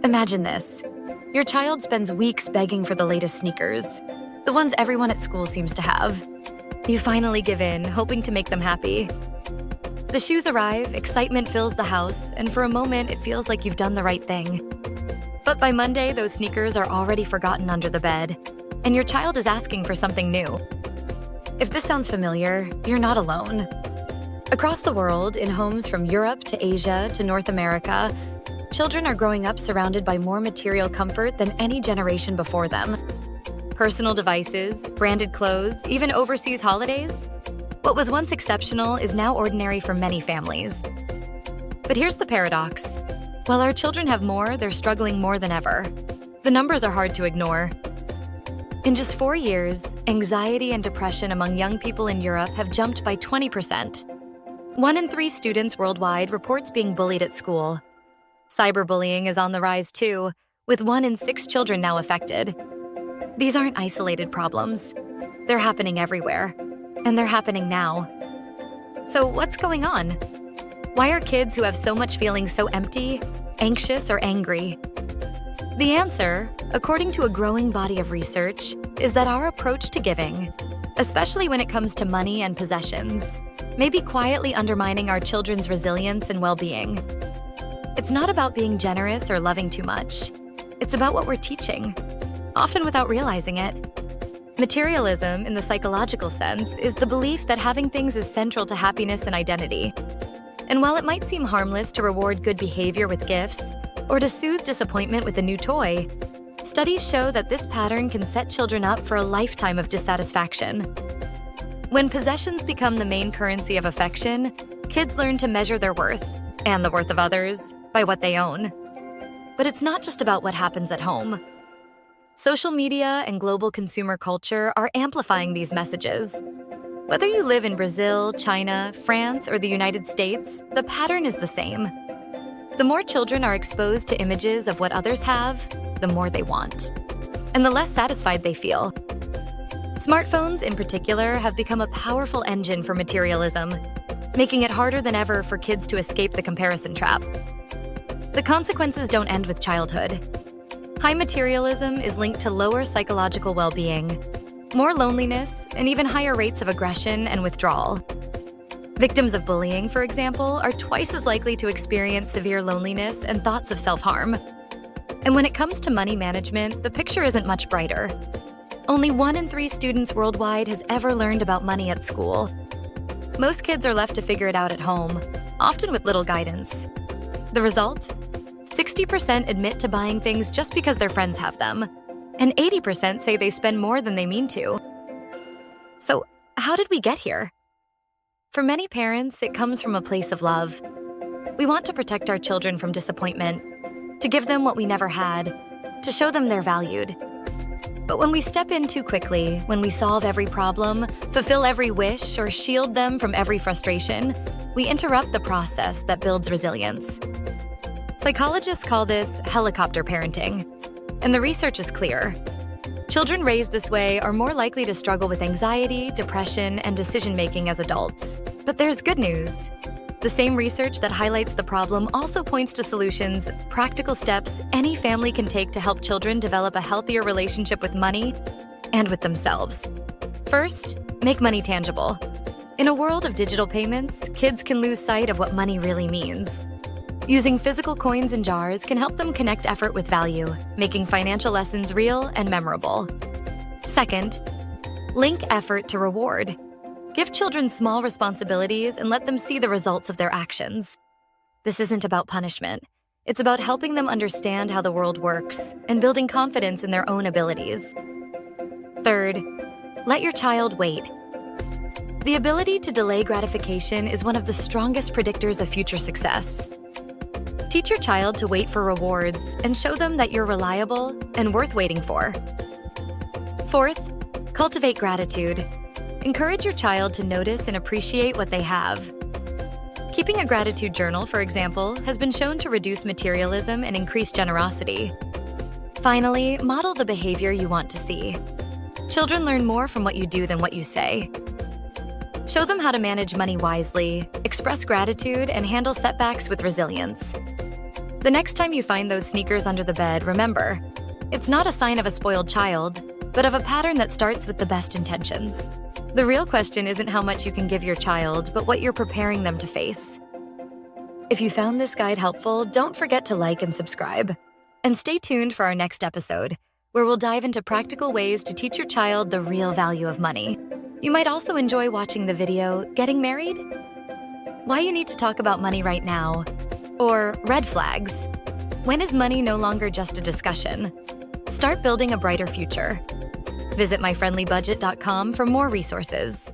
Imagine this. Your child spends weeks begging for the latest sneakers, the ones everyone at school seems to have. You finally give in, hoping to make them happy. The shoes arrive, excitement fills the house, and for a moment it feels like you've done the right thing. But by Monday, those sneakers are already forgotten under the bed, and your child is asking for something new. If this sounds familiar, you're not alone. Across the world, in homes from Europe to Asia to North America, children are growing up surrounded by more material comfort than any generation before them. Personal devices, branded clothes, even overseas holidays. What was once exceptional is now ordinary for many families. But here's the paradox. While our children have more, they're struggling more than ever. The numbers are hard to ignore. In just 4 years, anxiety and depression among young people in Europe have jumped by 20%. 1 in 3 students worldwide reports being bullied at school. Cyberbullying is on the rise too, with 1 in 6 children now affected. These aren't isolated problems. They're happening everywhere, and they're happening now. So what's going on? Why are kids who have so much feeling so empty, anxious, or angry? The answer, according to a growing body of research, is that our approach to giving, especially when it comes to money and possessions, may be quietly undermining our children's resilience and well-being. It's not about being generous or loving too much. It's about what we're teaching, often without realizing it. Materialism, in the psychological sense, is the belief that having things is central to happiness and identity. And while it might seem harmless to reward good behavior with gifts, or to soothe disappointment with a new toy, studies show that this pattern can set children up for a lifetime of dissatisfaction. When possessions become the main currency of affection, kids learn to measure their worth, and the worth of others, by what they own. But it's not just about what happens at home. Social media and global consumer culture are amplifying these messages. Whether you live in Brazil, China, France, or the United States, the pattern is the same. The more children are exposed to images of what others have, the more they want, and the less satisfied they feel. Smartphones, in particular, have become a powerful engine for materialism, making it harder than ever for kids to escape the comparison trap. The consequences don't end with childhood. High materialism is linked to lower psychological well-being, more loneliness, and even higher rates of aggression and withdrawal. Victims of bullying, for example, are twice as likely to experience severe loneliness and thoughts of self-harm. And when it comes to money management, the picture isn't much brighter. Only 1 in 3 students worldwide has ever learned about money at school. Most kids are left to figure it out at home, often with little guidance. The result? 60% admit to buying things just because their friends have them, and 80% say they spend more than they mean to. So, how did we get here? For many parents, it comes from a place of love. We want to protect our children from disappointment, to give them what we never had, to show them they're valued. But when we step in too quickly, when we solve every problem, fulfill every wish, or shield them from every frustration, we interrupt the process that builds resilience. Psychologists call this helicopter parenting, and the research is clear. Children raised this way are more likely to struggle with anxiety, depression, and decision-making as adults. But there's good news. The same research that highlights the problem also points to solutions, practical steps any family can take to help children develop a healthier relationship with money and with themselves. First, make money tangible. In a world of digital payments, kids can lose sight of what money really means. Using physical coins and jars can help them connect effort with value, making financial lessons real and memorable. Second, link effort to reward. Give children small responsibilities and let them see the results of their actions. This isn't about punishment. It's about helping them understand how the world works and building confidence in their own abilities. Third, let your child wait. The ability to delay gratification is one of the strongest predictors of future success. Teach your child to wait for rewards and show them that you're reliable and worth waiting for. Fourth, cultivate gratitude. Encourage your child to notice and appreciate what they have. Keeping a gratitude journal, for example, has been shown to reduce materialism and increase generosity. Finally, model the behavior you want to see. Children learn more from what you do than what you say. Show them how to manage money wisely, express gratitude, and handle setbacks with resilience. The next time you find those sneakers under the bed, remember, it's not a sign of a spoiled child, but of a pattern that starts with the best intentions. The real question isn't how much you can give your child, but what you're preparing them to face. If you found this guide helpful, don't forget to like and subscribe. And stay tuned for our next episode, where we'll dive into practical ways to teach your child the real value of money. You might also enjoy watching the video, Getting Married? Why you need to talk about money right now? Or red flags? When is money no longer just a discussion? Start building a brighter future. Visit MyFriendlyBudget.com for more resources.